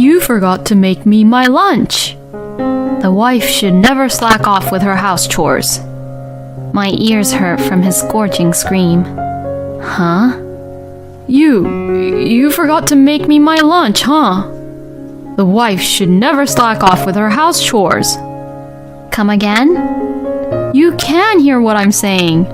You forgot to make me my lunch. The wife should never slack off with her house chores. My ears hurt from his scorching scream. Huh? You forgot to make me my lunch, huh? The wife should never slack off with her house chores. Come again? You can hear what I'm saying.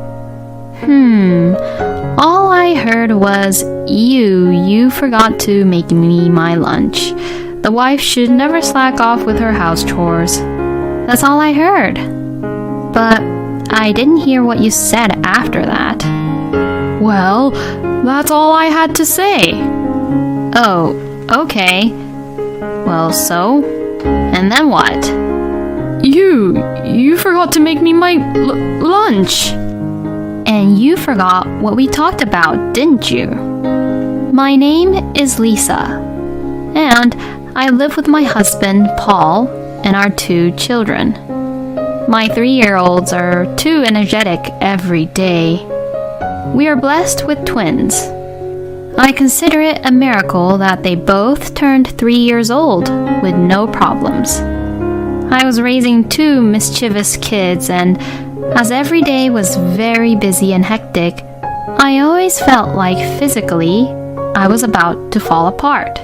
All I heard was, you forgot to make me my lunch. The wife should never slack off with her house chores. That's all I heard. But I didn't hear what you said after that. Well, that's all I had to say. Oh, okay. Well, so? And then what? You forgot to make me my lunch. And you forgot what we talked about, didn't you? My name is Lisa. And I live with my husband, Paul, and our 2 children. My 3-year-olds are too energetic every day. We are blessed with twins. I consider it a miracle that they both turned 3 years old with no problems. I was raising 2 mischievous kids, and as every day was very busy and hectic, I always felt like physically I was about to fall apart.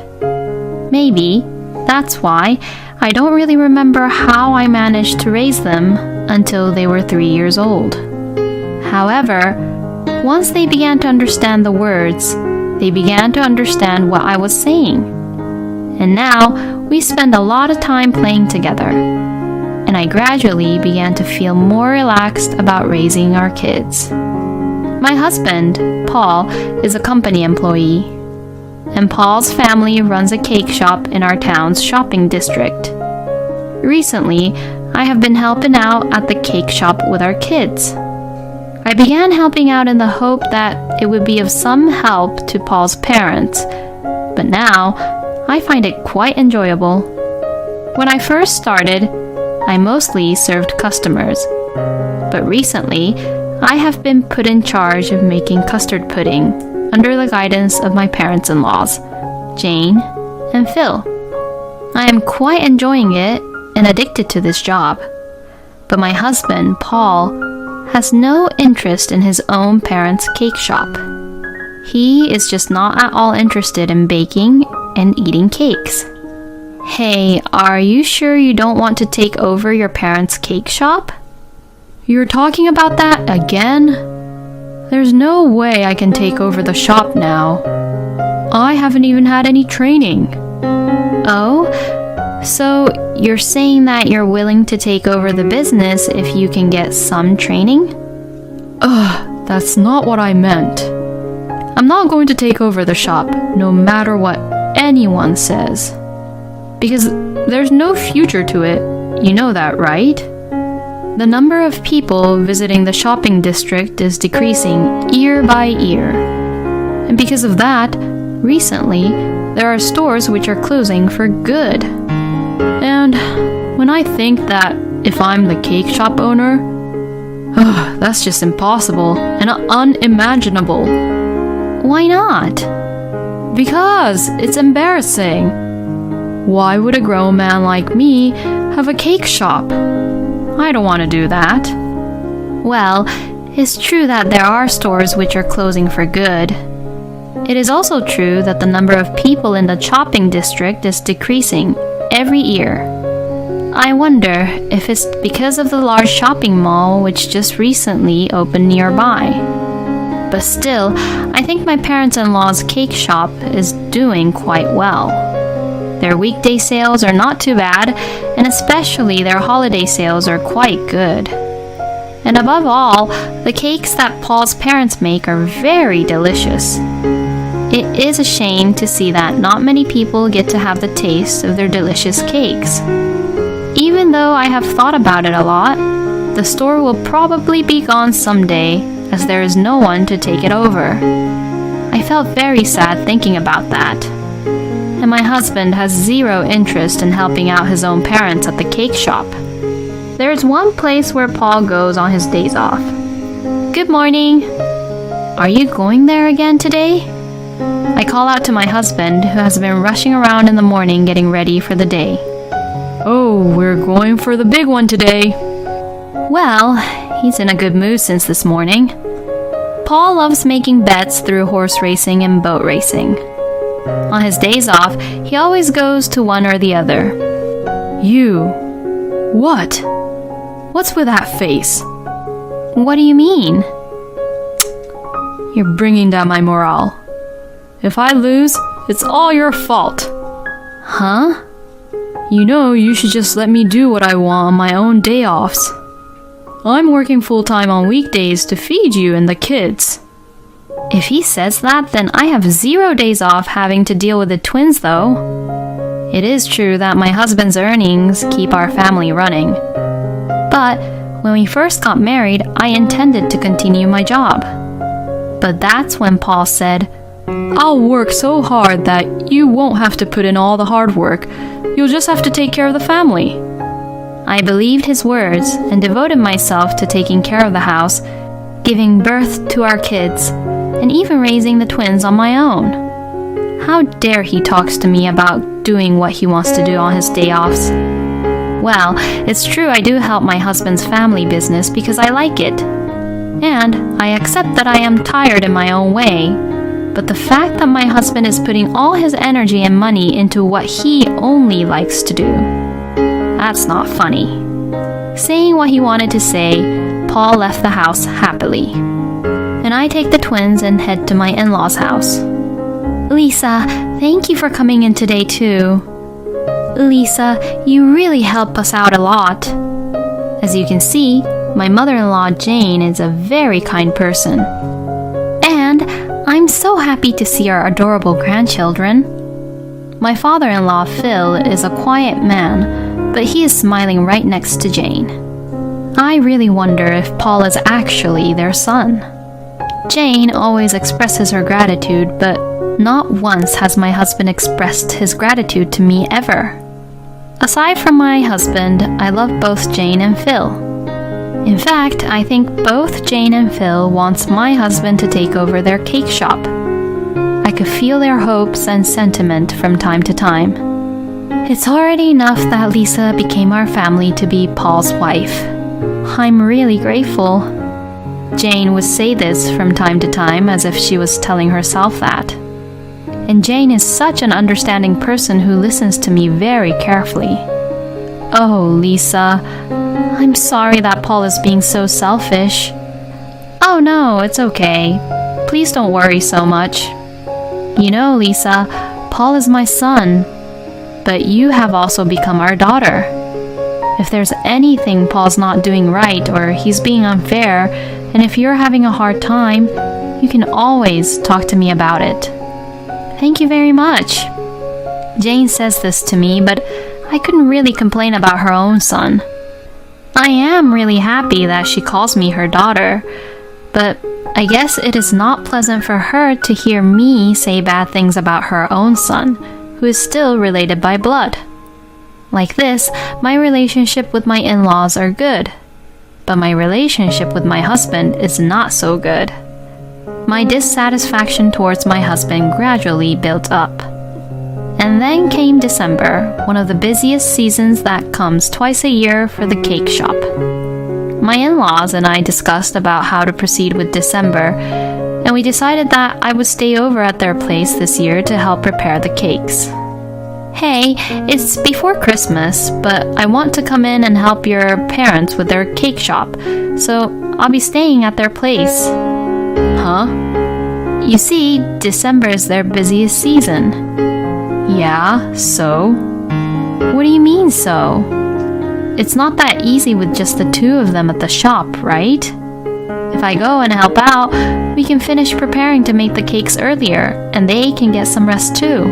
Maybe that's why I don't really remember how I managed to raise them until they were 3 years old. However, once they began to understand the words, they began to understand what I was saying. And now we spend a lot of time playing together. And I gradually began to feel more relaxed about raising our kids. My husband, Paul, is a company employee, and Paul's family runs a cake shop in our town's shopping district. Recently, I have been helping out at the cake shop with our kids. I began helping out in the hope that it would be of some help to Paul's parents, but now I find it quite enjoyable. When I first started, I mostly served customers, but recently I have been put in charge of making custard pudding under the guidance of my parents-in-laws, Jane and Phil. I am quite enjoying it and addicted to this job, but my husband, Paul, has no interest in his own parents' cake shop. He is just not at all interested in baking and eating cakes. Hey, are you sure you don't want to take over your parents' cake shop? You're talking about that again? There's no way I can take over the shop now. I haven't even had any training. Oh, so you're saying that you're willing to take over the business if you can get some training? That's not what I meant. I'm not going to take over the shop, no matter what anyone says. Because there's no future to it. You know that, right? The number of people visiting the shopping district is decreasing year by year. And because of that, recently, there are stores which are closing for good. And when I think that if I'm the cake shop owner, that's just impossible and unimaginable. Why not? Because it's embarrassing. Why would a grown man like me have a cake shop? I don't want to do that. Well, it's true that there are stores which are closing for good. It is also true that the number of people in the shopping district is decreasing every year. I wonder if it's because of the large shopping mall which just recently opened nearby. But still, I think my parents-in-law's cake shop is doing quite well. Their weekday sales are not too bad, and especially their holiday sales are quite good. And above all, the cakes that Paul's parents make are very delicious. It is a shame to see that not many people get to have the taste of their delicious cakes. Even though I have thought about it a lot, the store will probably be gone someday, as there is no one to take it over. I felt very sad thinking about that. And my husband has zero interest in helping out his own parents at the cake shop. There is one place where Paul goes on his days off. Good morning. Are you going there again today? I call out to my husband, who has been rushing around in the morning getting ready for the day. Oh, we're going for the big one today. Well, he's in a good mood since this morning. Paul loves making bets through horse racing and boat racing. On his days off, he always goes to one or the other. You. What? What's with that face? What do you mean? You're bringing down my morale. If I lose, it's all your fault. Huh? You know, you should just let me do what I want on my own day offs. I'm working full-time on weekdays to feed you and the kids. If he says that, then I have 0 days off having to deal with the twins, though. It is true that my husband's earnings keep our family running. But when we first got married, I intended to continue my job. But that's when Paul said, I'll work so hard that you won't have to put in all the hard work. You'll just have to take care of the family. I believed his words and devoted myself to taking care of the house, giving birth to our kids, and even raising the twins on my own. How dare he talks to me about doing what he wants to do on his day offs? Well, it's true I do help my husband's family business because I like it. And I accept that I am tired in my own way. But the fact that my husband is putting all his energy and money into what he only likes to do, that's not funny. Saying what he wanted to say, Paul left the house happily. And I take the twins and head to my in-laws' house. Lisa, thank you for coming in today too. Lisa, you really help us out a lot. As you can see, my mother-in-law Jane is a very kind person. And I'm so happy to see our adorable grandchildren. My father-in-law Phil is a quiet man, but he is smiling right next to Jane. I really wonder if Paul is actually their son. Jane always expresses her gratitude, but not once has my husband expressed his gratitude to me ever. Aside from my husband, I love both Jane and Phil. In fact, I think both Jane and Phil wants my husband to take over their cake shop. I could feel their hopes and sentiment from time to time. It's already enough that Lisa became our family to be Paul's wife. I'm really grateful. Jane would say this from time to time as if she was telling herself that. And Jane is such an understanding person who listens to me very carefully. Oh, Lisa, I'm sorry that Paul is being so selfish. Oh no, it's okay. Please don't worry so much. You know, Lisa, Paul is my son, but you have also become our daughter. If there's anything Paul's not doing right or he's being unfair, and if you're having a hard time, you can always talk to me about it. Thank you very much. Jane says this to me, but I couldn't really complain about her own son. I am really happy that she calls me her daughter, but I guess it is not pleasant for her to hear me say bad things about her own son, who is still related by blood. Like this, my relationship with my in-laws are good, but my relationship with my husband is not so good. My dissatisfaction towards my husband gradually built up. And then came December, one of the busiest seasons that comes twice a year for the cake shop. My in-laws and I discussed about how to proceed with December, and we decided that I would stay over at their place this year to help prepare the cakes. Hey, it's before Christmas, but I want to come in and help your parents with their cake shop, so I'll be staying at their place. Huh? You see, December is their busiest season. Yeah, so? What do you mean, so? It's not that easy with just the two of them at the shop, right? If I go and help out, we can finish preparing to make the cakes earlier, and they can get some rest too.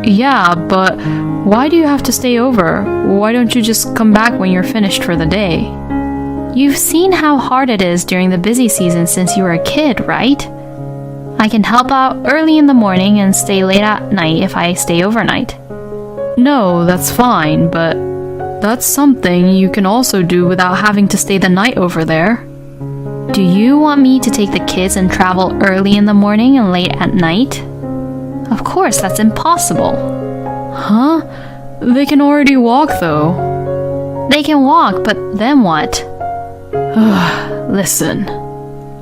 Yeah, but why do you have to stay over? Why don't you just come back when you're finished for the day? You've seen how hard it is during the busy season since you were a kid, right? I can help out early in the morning and stay late at night if I stay overnight. No, that's fine, but that's something you can also do without having to stay the night over there. Do you want me to take the kids and travel early in the morning and late at night? Of course, that's impossible. Huh? They can already walk, though. They can walk, but then what? Listen.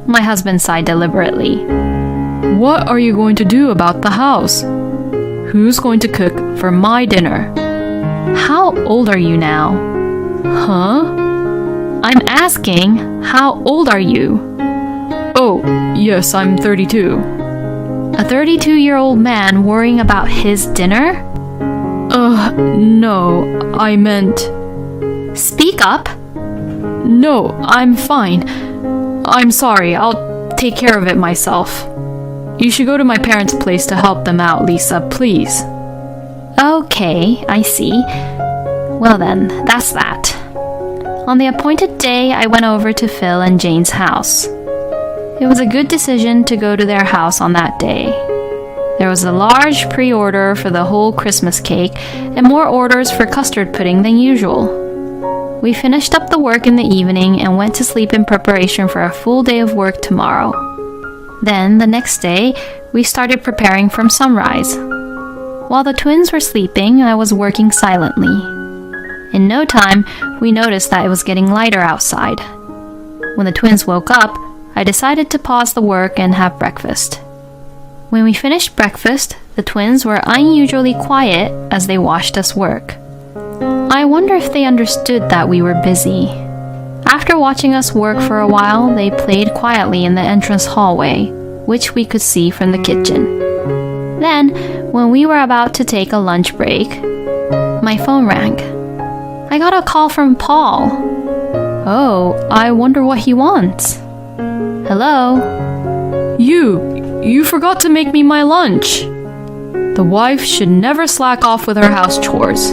My husband sighed deliberately. What are you going to do about the house? Who's going to cook for my dinner? How old are you now? Huh? I'm asking, how old are you? Oh, yes, I'm 32. A 32-year-old man worrying about his dinner? No, I meant... Speak up. No, I'm fine. I'm sorry, I'll take care of it myself. You should go to my parents' place to help them out, Lisa, please. Okay, I see. Well then, that's that. On the appointed day, I went over to Phil and Jane's house. It was a good decision to go to their house on that day. There was a large pre-order for the whole Christmas cake and more orders for custard pudding than usual. We finished up the work in the evening and went to sleep in preparation for a full day of work tomorrow. Then, the next day, we started preparing from sunrise. While the twins were sleeping, I was working silently. In no time, we noticed that it was getting lighter outside. When the twins woke up, I decided to pause the work and have breakfast. When we finished breakfast, the twins were unusually quiet as they watched us work. I wonder if they understood that we were busy. After watching us work for a while, they played quietly in the entrance hallway, which we could see from the kitchen. Then, when we were about to take a lunch break, my phone rang. I got a call from Paul. Oh, I wonder what he wants. Hello? You forgot to make me my lunch. The wife should never slack off with her house chores.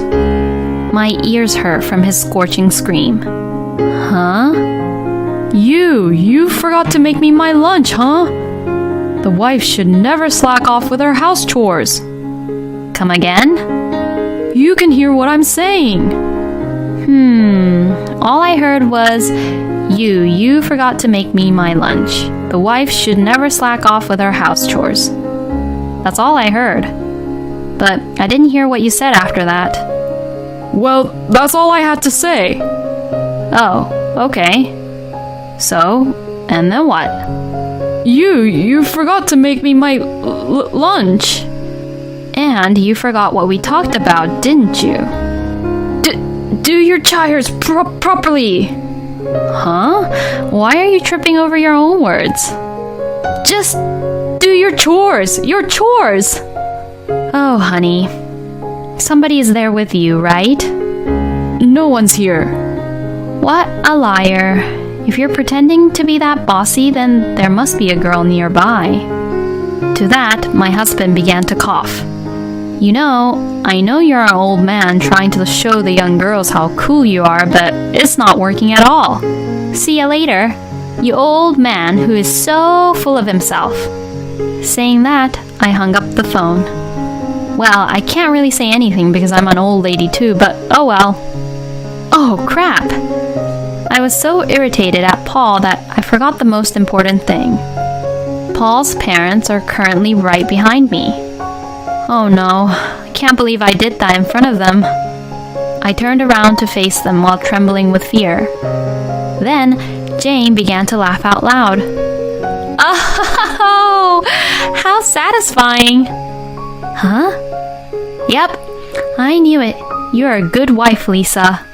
My ears hurt from his scorching scream. Huh? You forgot to make me my lunch, huh? The wife should never slack off with her house chores. Come again? You can hear what I'm saying. All I heard was, you forgot to make me my lunch. The wife should never slack off with her house chores. That's all I heard. But I didn't hear what you said after that. Well, that's all I had to say. Oh, okay. So, and then what? You forgot to make me my lunch. And you forgot what we talked about, didn't you? Do your chores properly. Huh? Why are you tripping over your own words? Just do your chores. Your chores. Oh, honey. Somebody is there with you, right? No one's here. What a liar. If you're pretending to be that bossy, then there must be a girl nearby. To that, my husband began to cough. You know, I know you're an old man trying to show the young girls how cool you are, but it's not working at all. See ya later, you old man who is so full of himself. Saying that, I hung up the phone. Well, I can't really say anything because I'm an old lady too, but oh well. Oh, crap! I was so irritated at Paul that I forgot the most important thing. Paul's parents are currently right behind me. Oh no, I can't believe I did that in front of them. I turned around to face them while trembling with fear. Then, Jane began to laugh out loud. Oh, how satisfying! Huh? Yep, I knew it. You're a good wife, Lisa.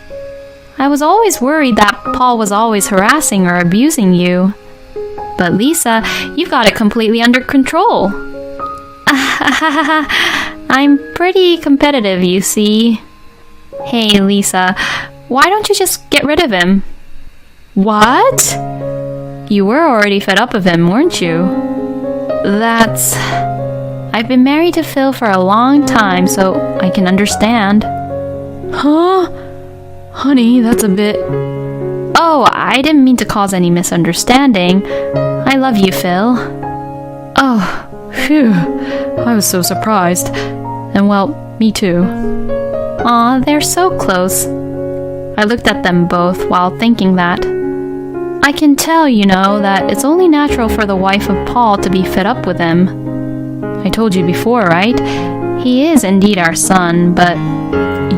I was always worried that Paul was always harassing or abusing you. But Lisa, you've got it completely under control. I'm pretty competitive, you see. Hey, Lisa, why don't you just get rid of him? What? You were already fed up of him, weren't you? I've been married to Phil for a long time, so I can understand. Huh? Honey, that's a bit... Oh, I didn't mean to cause any misunderstanding. I love you, Phil. Oh, phew. I was so surprised. And well, me too. Aw, they're so close. I looked at them both while thinking that. I can tell, you know, that it's only natural for the wife of Paul to be fed up with him. I I told you before, right? He is indeed our son, but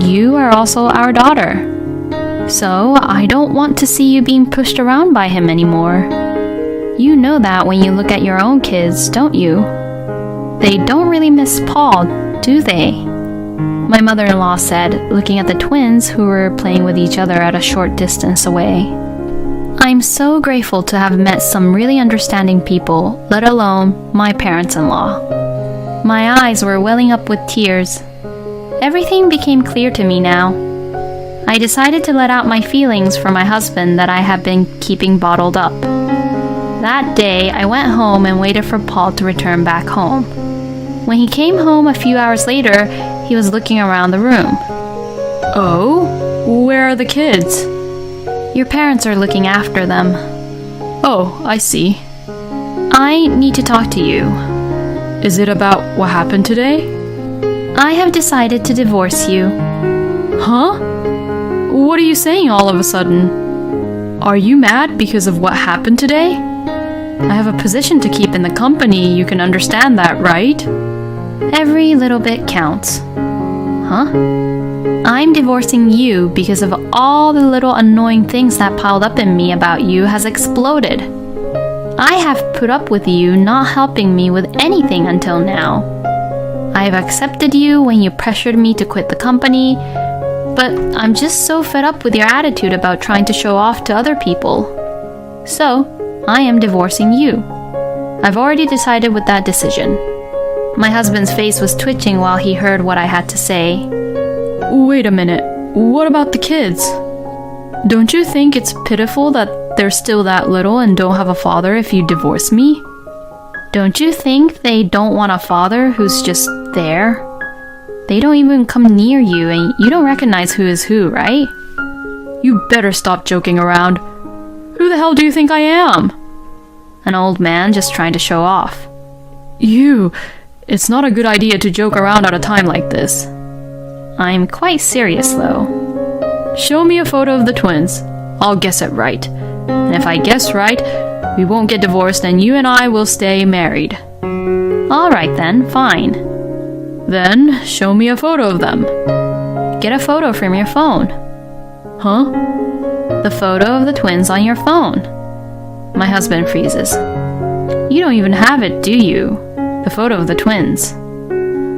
you are also our daughter. So I don't want to see you being pushed around by him anymore. You know that when you look at your own kids, don't you? They don't really miss Paul, do they? My mother-in-law said, looking at the twins who were playing with each other at a short distance away. I'm so grateful to have met some really understanding people, let alone my parents-in-law. My eyes were welling up with tears. Everything became clear to me now. I decided to let out my feelings for my husband that I had been keeping bottled up. That day, I went home and waited for Paul to return back home. When he came home a few hours later, he was looking around the room. Oh, where are the kids? Your parents are looking after them. Oh, I see. I need to talk to you. Is it about what happened today? I have decided to divorce you. Huh? What are you saying all of a sudden? Are you mad because of what happened today? I have a position to keep in the company, you can understand that, right? Every little bit counts. Huh? I'm divorcing you because of all the little annoying things that piled up in me about you has exploded. I have put up with you not helping me with anything until now. I have accepted you when you pressured me to quit the company, but I'm just so fed up with your attitude about trying to show off to other people. So, I am divorcing you. I've already decided with that decision. My husband's face was twitching while he heard what I had to say. Wait a minute. What about the kids? Don't you think it's pitiful that they're still that little and don't have a father if you divorce me? Don't you think they don't want a father who's just there? They don't even come near you and you don't recognize who is who, right? You better stop joking around. Who the hell do you think I am? An old man just trying to show off. It's not a good idea to joke around at a time like this. I'm quite serious though. Show me a photo of the twins. I'll guess it right. And if I guess right, we won't get divorced and you and I will stay married. Alright then, fine. Then, show me a photo of them. Get a photo from your phone. Huh? The photo of the twins on your phone. My husband freezes. You don't even have it, do you? The photo of the twins.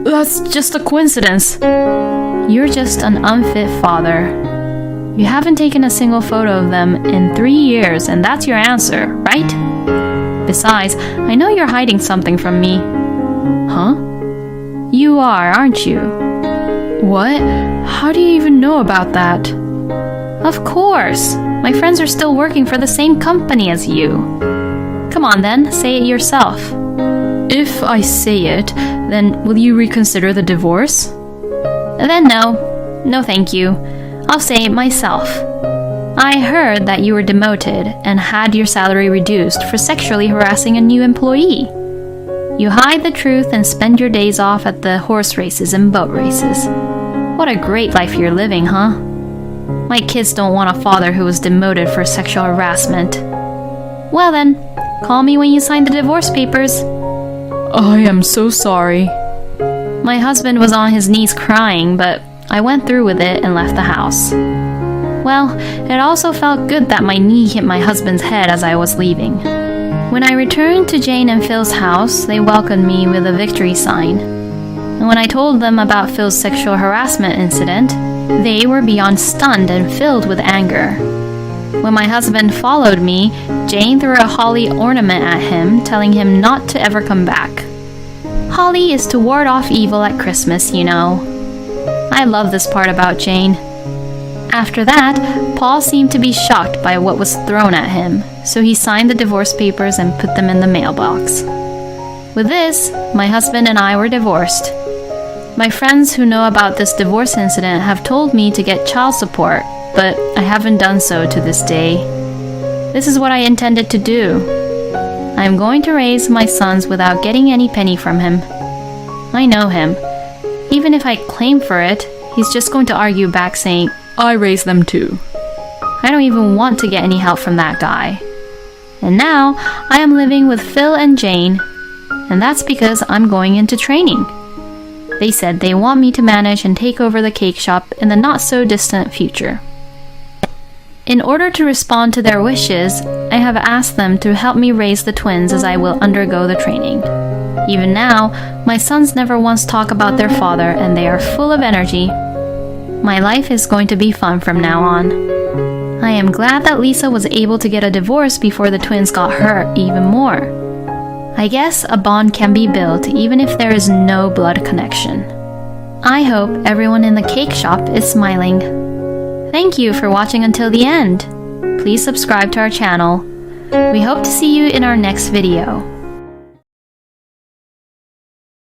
That's just a coincidence. You're just an unfit father. You haven't taken a single photo of them in 3 years, and that's your answer, right? Besides, I know you're hiding something from me. Huh? You are, aren't you? What? How do you even know about that? Of course! My friends are still working for the same company as you. Come on then, say it yourself. If I say it, then will you reconsider the divorce? Then no. No thank you. I'll say it myself. I heard that you were demoted and had your salary reduced for sexually harassing a new employee. You hide the truth and spend your days off at the horse races and boat races. What a great life you're living, huh? My kids don't want a father who was demoted for sexual harassment. Well then, call me when you sign the divorce papers. I am so sorry. My husband was on his knees crying, but I went through with it and left the house. Well, it also felt good that my knee hit my husband's head as I was leaving. When I returned to Jane and Phil's house, they welcomed me with a victory sign. And when I told them about Phil's sexual harassment incident, they were beyond stunned and filled with anger. When my husband followed me, Jane threw a holly ornament at him, telling him not to ever come back. Holly is to ward off evil at Christmas, you know. I love this part about Jane. After that, Paul seemed to be shocked by what was thrown at him, so he signed the divorce papers and put them in the mailbox. With this, my husband and I were divorced. My friends who know about this divorce incident have told me to get child support, but I haven't done so to this day. This is what I intended to do. I am going to raise my sons without getting any penny from him. I know him. Even if I claim for it, he's just going to argue back saying, I raised them too. I don't even want to get any help from that guy. And now, I am living with Phil and Jane. and that's because I'm going into training. They said they want me to manage and take over the cake shop in the not-so-distant future. In order to respond to their wishes, I have asked them to help me raise the twins as I will undergo the training. Even now, my sons never once talk about their father and they are full of energy. My life is going to be fun from now on. I am glad that Lisa was able to get a divorce before the twins got hurt even more. I guess a bond can be built even if there is no blood connection. I hope everyone in the cake shop is smiling. Thank you for watching until the end. Please subscribe to our channel. We hope to see you in our next video.